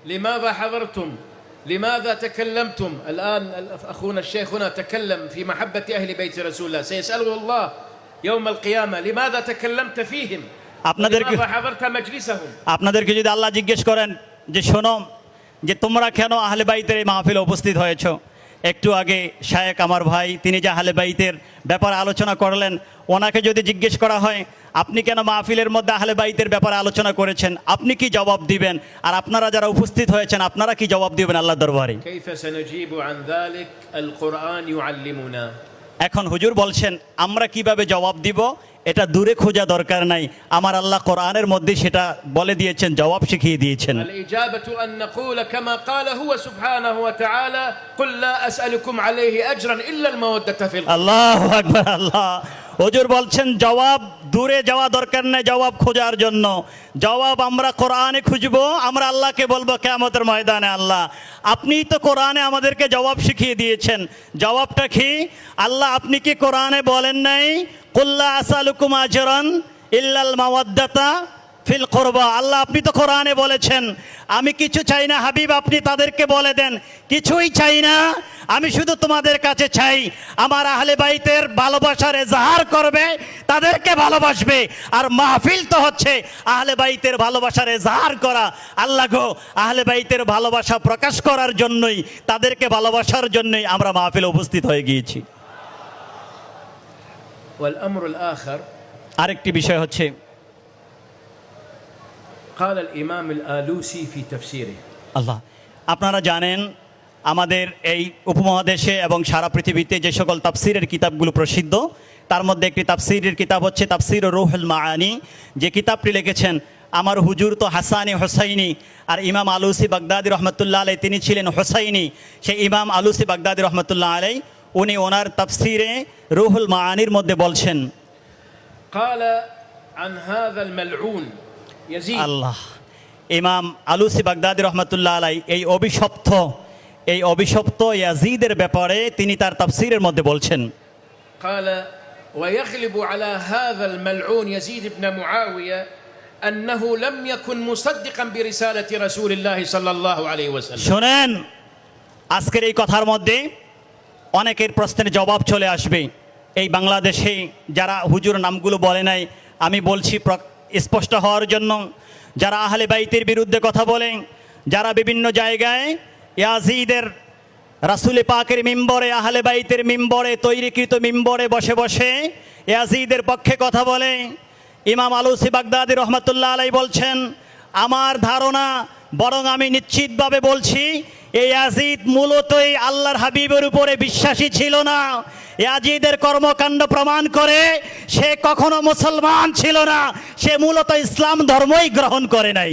لماذا حضرتم؟ لماذا تكلمتم؟ الآن أخونا الشيخ هنا تكلم في محبة أهل بيت رسول الله، سيسأله الله يوم القيامة لماذا تكلمت فيهم؟ لماذا حضرت مجلسهم؟ আপনাদেরকে যদি আল্লাহ জিজ্ঞেস করেন যে শোনো যে তোমরা কেন আহলে বাইতের এই মাহফিলে উপস্থিত হয়েছো, একটু আগে শায়েক আমার ভাই তিনি যে আহলে বাইতের ব্যাপারে আলোচনা করলেন, ওনাকে যদি জিজ্ঞেস করা হয় আপনি কেন মাহফিলের মধ্যে আহলে বাইতের ব্যাপারে আলোচনা করেছেন, আপনি কি জবাব দিবেন? আর আপনারা যারা উপস্থিত হয়েছেন আপনারা কি জবাব দিবেন আল্লাহর দরবারে? كيف سنجيب عن ذلك؟ القرآن يعلمنا। এখন হুজুর বলছেন আমরা কিভাবে জবাব দিব এটা দূরে খোঁজা দরকার নাই, আমার আল্লাহ কোরআনের মধ্যে সেটা বলে দিয়েছেন, জবাব শিখিয়ে দিয়েছেন। الإجابة أن نقول كما قال هو سبحانه وتعالى قل لا أسألكم عليه أجرا إلا المودة في القربى। আল্লাহু আকবার। আল্লাহ হুজুর বলছেন জবাব দূরে যাওয়া দরকার নেই জবাব খোঁজার জন্য, জবাব আমরা কোরআনে খুঁজবো, আমরা আল্লাহকে বলবো কিয়ামতের ময়দানে আল্লাহ আপনি তো কোরআনে আমাদেরকে জবাব শিখিয়ে দিয়েছেন, জবাবটা কি? আল্লাহ আপনি কি কোরআনে বলেন নাই কুল লা আসআলুকুম আজরান ইল্লাল মাওয়াদ্দাতা ফিল কুরবা? আল্লাহ আপনি তো কোরআনে বলেছেন আমি কিছু চাই না হাবিব, আপনি তাদেরকে বলে দেন কিছুই চাই না, আমি শুধু তোমাদের কাছে চাই আমার আহলে বাইতের ভালোবাসার এজাহার করবে, তাদেরকে ভালোবাসবে। আর মাহফিল তো হচ্ছে আহলে বাইতের ভালোবাসার এজাহার করা। আল্লাহ গো আহলে বাইতের ভালোবাসা প্রকাশ করার জন্যই, তাদেরকে ভালোবাসার জন্যই আমরা মাহফিলে উপস্থিত হয়ে গিয়েছি। والأمر الآخر আরেকটি বিষয় হচ্ছে قال الإمام الآلوسي في تفسيره আল্লাহ আপনারা জানেন আমাদের এই উপমহাদেশে এবং সারা পৃথিবীতে যে সকল তাফসিরের কিতাবগুলো প্রসিদ্ধ তার মধ্যে একটি তাফসিরের কিতাব হচ্ছে তাফসির রুহুল মাআনি, যে কিতাবটি লিখেছেন আমার হুজুর তো হাসানি হোসাইনি, আর ইমাম আলুসি বাগদাদি রহমতুল্লাহ আলাই তিনি ছিলেন হোসাইনি। সেই ইমাম আলুসি বাগদাদি রহমতুল্লাহ আলাই উনি ওনার তাফসিরে রুহুল মাআনির মধ্যে বলছেন قال عن هذا الملعون يزيد আল্লাহ ইমাম আলুসি বাগদাদি রহমতুল্লাহ আলাই এই অভিশপ্ত ইয়াজিদের ব্যাপারে তিনি তার তাফসিরের মধ্যে বলছেন قال ويغلب على هذا الملعون يزيد بن معاوية أنه لم يكن مصدقا برسالة رسول الله صلى الله عليه وسلم। শুনেন আজকের এই কথার মধ্যে অনেকের প্রশ্নের জবাব চলে আসবে। এই বাংলাদেশে যারা হুজুর নামগুলো বলে নাই আমি বলছি স্পষ্ট হওয়ার জন্য, যারা আহলে বাইতের বিরুদ্ধে কথা বলেন, যারা বিভিন্ন জায়গায় ইয়াজিদের রাসূল পাকের মিম্বরে আহলে বাইতের মিম্বরে তৈরিকৃত মিম্বরে বসে বসে ইয়াজিদের পক্ষে কথা বলে, ইমাম আলুসি বাগদাদি রহমতুল্লাহ আলাই বলছেন আমার ধারণা বরং আমি নিশ্চিতভাবে বলছি এই ইয়াজিদ মূলতই আল্লাহর হাবিবের উপরে বিশ্বাসী ছিল না। ইয়াজিদের কর্মকাণ্ড প্রমাণ করে সে কখনো মুসলমান ছিল না, সে মূলত ইসলাম ধর্মই গ্রহণ করে নাই।